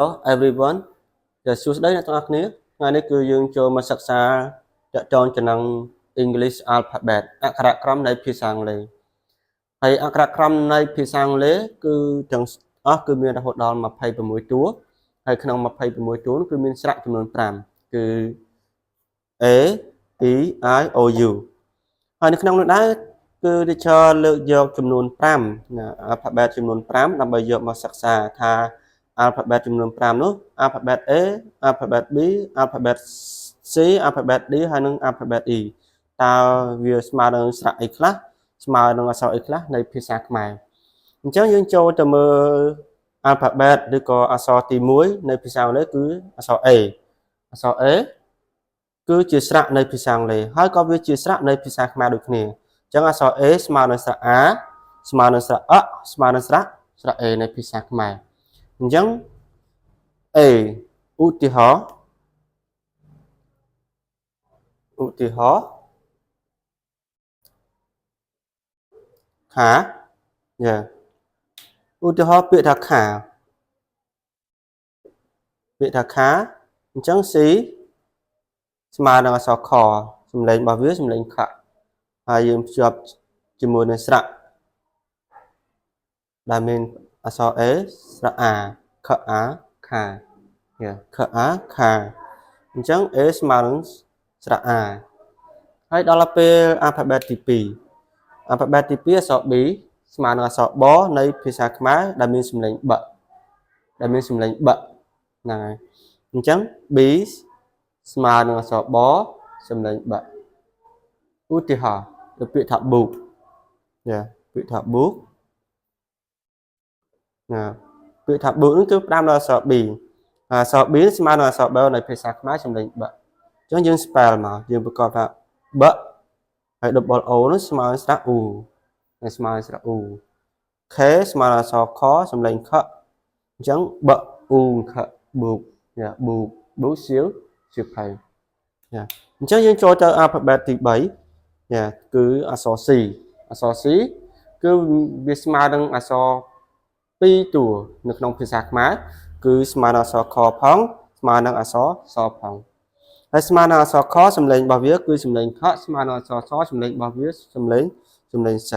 Hello everyone. Giờ xuống đây là tôi nghe. Ngày nay cứ dương cho mà sắc xa chọn cho năng English alphabet. Akara kram này phía sang lề. Hay akara kram này phía sang lề cứ chẳng cứ miền đại hội đòn mà phải vào mỗi túa. Hay khả năng mà phải vào mỗi túa cứ miền sạ cho mình làm. Cứ A, E, I, O, U. Hay khả năng đó cứ đi cho lượng dọc jumlah 5 alphabet jumlah 5 nằm bây giờ mà sắc xa tha alphabet jumlah 5 នោះ alphabet A alphabet B alphabet C alphabet D ហើយនិង alphabet E តើវាស្មើនឹងស្រៈអីខ្លះស្មើនឹងអក្សរអីខ្លះនៃភាសាខ្មែរអញ្ចឹងយើងចូលទៅមើល alphabet ឬក៏អក្សរទី1នៃភាសាអង់គ្លេសគឺអក្សរ A អក្សរ A គឺជាស្រៈនៃភាសាអង់គ្លេសហើយក៏វាជាស្រៈនៃភាសាខ្មែរដូចគ្នាអញ្ចឹងអក្សរ A ស្មើនឹងស្រៈ A ស្មើនឹងស្រៈអស្មើនឹងស្រៈ A នៃភាសាខ្មែរអញ្ចឹង A ឧទាហរណ៍ខាយ៉ាឧទាហរណ៍ពាក្យថាខាអញ្ចឹង C ស្មើនឹងអក្សរខសំឡេងរបស់វាសំឡេងខហើយយើងភ្ជាប់ជាមួយនឹងស្រៈដែលមានអក្សរ A ស្រៈ A ខ A ខាយ៉ាខ A ខាអញ្ចឹង A ស្មើនឹងស្រៈ A ហើយដល់ពេល alphabet ទី2 alphabet ទី2អក្សរ B ស្មើនឹងអក្សរ B នៃភាសាខ្មែរដែលមានសំឡេងបហ្នឹងហើយអញ្ចឹង B ស្មើនឹងអក្សរ B សំឡេងបឧទាហរណ៍ទៅពាក្យថា book យ៉ាពាក្យថា book ពាក្យថា book នេះគឺផ្ដើមដោយអក្សរ B អក្សរ B ស្មើនឹងអក្សរ B នៃភាសាខ្មែរសំឡេងបអញ្ចឹងយើង spell មកយើងប្រកបថា បហើយ double O នោះស្មើនឹងស្រៈ U ហើយស្មើនឹងស្រៈ U K ស្មើនឹងអក្សរ K សំឡេងខអញ្ចឹងប U ខ book យ៉ា book សៀវភៅយ៉ាអញ្ចឹងយើងចូលទៅ alphabet ទី3យ៉ាគឺអក្សរ C អក្សរ C គឺវាស្មើនឹងអក្សរ2តួនៅក្នុងភាសាខ្មែរគឺស្មើនឹងអក្សរ K ផងស្មើនឹងអក្សរ S ផងហើយស្មើនឹងអក្សរ K សំឡេងរបស់វាគឺសំឡេងខស្មើនឹងអក្សរ S សំឡេងរបស់វាសំឡេងស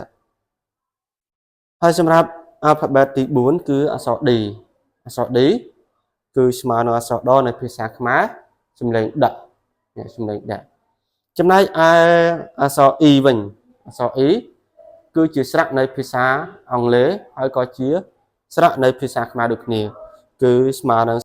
ហើយសម្រាប់ alphabet ទី4គឺអក្សរ D អក្សរ D គឺស្មើនឹងអក្សរ D នៃភាសាខ្មែរសំឡេងដកសំឡេងដកចំណែកឯអក្សរ E វិញអក្សរ E គឺជាស្រៈនៃភាសាអង់គ្លេសហើយក៏ជាស្រៈនៃភាសាខ្មែរដូចគ្នាគឺស្មើនឹង